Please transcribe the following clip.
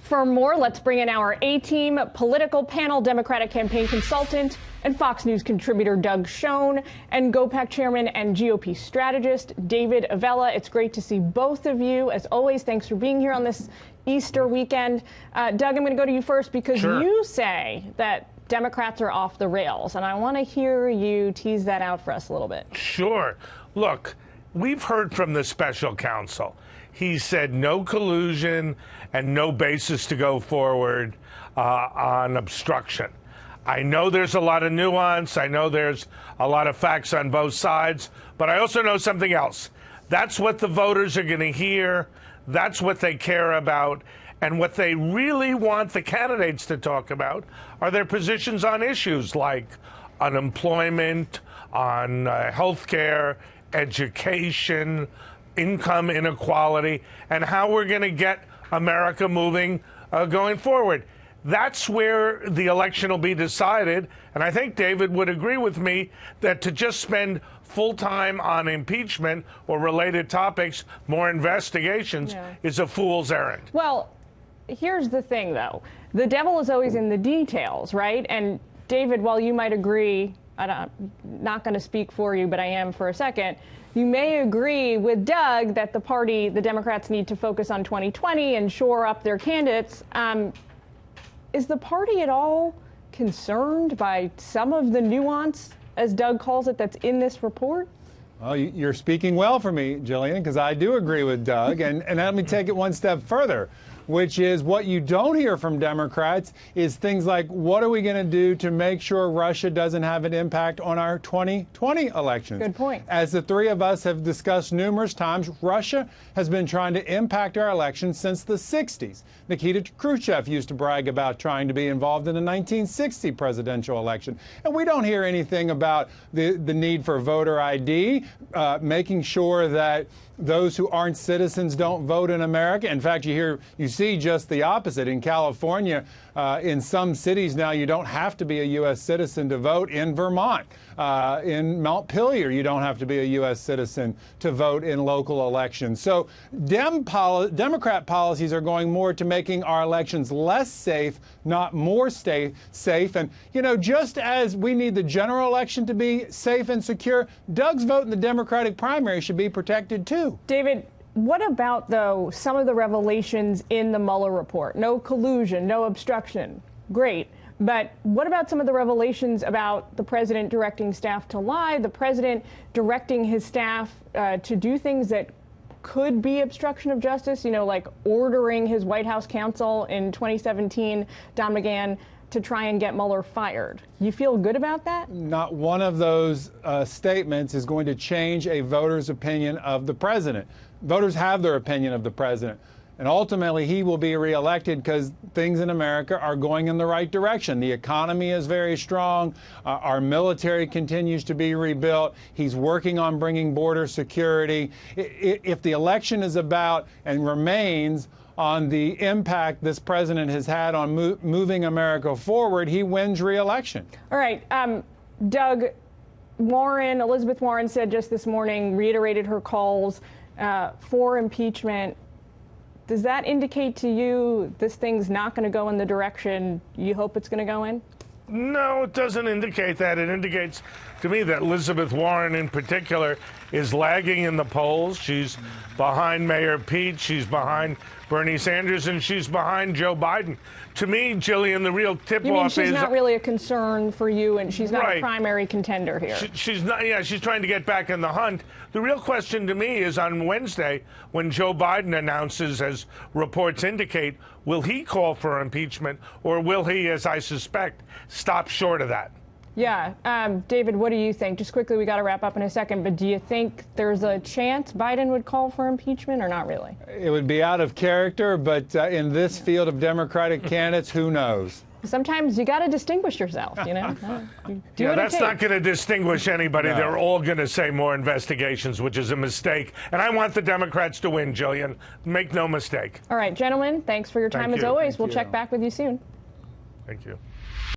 For more, let's bring in our A-team political panel, Democratic campaign consultant and Fox News contributor Doug Schoen, and GOPAC chairman and GOP strategist David Avella. It's great to see both of you. As always, thanks for being here on this Easter weekend. Doug, I'm going to go to you first because you say that Democrats are off the rails, and I want to hear you tease that out for us a little bit. Sure. Look, we've heard from the special counsel. He said no collusion and no basis to go forward on obstruction. I know there's a lot of nuance. I know there's a lot of facts on both sides, but I also know something else. That's what the voters are going to hear. That's what they care about. And what they really want the candidates to talk about are their positions on issues like unemployment, on health care, education, income inequality, and how we're going to get America moving going forward. That's where the election will be decided. And I think David would agree with me that to just spend full time on impeachment or related topics, more investigations, is a fool's errand. Well, here's the thing, though. The devil is always in the details, right? And David, while you might agree, I'm not going to speak for you, but I am for a second, you may agree with Doug that the Democrats need to focus on 2020 and shore up their candidates. Is the party at all concerned by some of the nuance, as Doug calls it, that's in this report? Well, you're speaking well for me, Jillian, because I do agree with Doug. And let me take it one step further, which is what you don't hear from Democrats is things like, what are we going to do to make sure Russia doesn't have an impact on our 2020 elections? Good point. As the three of us have discussed numerous times, Russia has been trying to impact our elections since the 60s. Nikita Khrushchev used to brag about trying to be involved in the 1960 presidential election. And we don't hear anything about the need for voter ID, making sure that those who aren't citizens don't vote in America. In fact, you see just the opposite. In California, in some cities now, you don't have to be a U.S. citizen to vote. In Vermont, in Montpelier, you don't have to be a U.S. citizen to vote in local elections. So Democrat policies are going more to making our elections less safe, not more safe. And, just as we need the general election to be safe and secure, Doug's vote in the Democratic primary should be protected, too. David, what about, though, some of the revelations in the Mueller report? No collusion, no obstruction. Great. But what about some of the revelations about the president directing staff to lie, the president directing his staff to do things that could be obstruction of justice, like ordering his White House counsel in 2017, Don McGahn, to try and get Mueller fired? You feel good about that? Not one of those statements is going to change a voter's opinion of the president. Voters have their opinion of the president. And ultimately, he will be reelected because things in America are going in the right direction. The economy is very strong. Our military continues to be rebuilt. He's working on bringing border security. If the election is about and remains on the impact this president has had on moving America forward, he wins re-election. All right. Doug, Elizabeth Warren said just this morning, reiterated her calls for impeachment. Does that indicate to you this thing's not going to go in the direction you hope it's going to go in? No, it doesn't indicate that. It indicates to me that Elizabeth Warren in particular is lagging in the polls. She's behind Mayor Pete. She's behind Bernie Sanders, and she's behind Joe Biden. To me, Jillian, the real tip-off is... she's not really a concern for you, and she's not a primary contender here. She's not. Yeah, she's trying to get back in the hunt. The real question to me is on Wednesday, when Joe Biden announces, as reports indicate, will he call for impeachment, or will he, as I suspect, stop short of that? Yeah. David, what do you think? Just quickly, we got to wrap up in a second, but do you think there's a chance Biden would call for impeachment or not really? It would be out of character, but in this field of Democratic candidates, who knows? Sometimes you got to distinguish yourself, That's not going to distinguish anybody. No. They're all going to say more investigations, which is a mistake. And I want the Democrats to win, Jillian. Make no mistake. All right, gentlemen, thanks for your time as always. We'll check back with you soon. Thank you.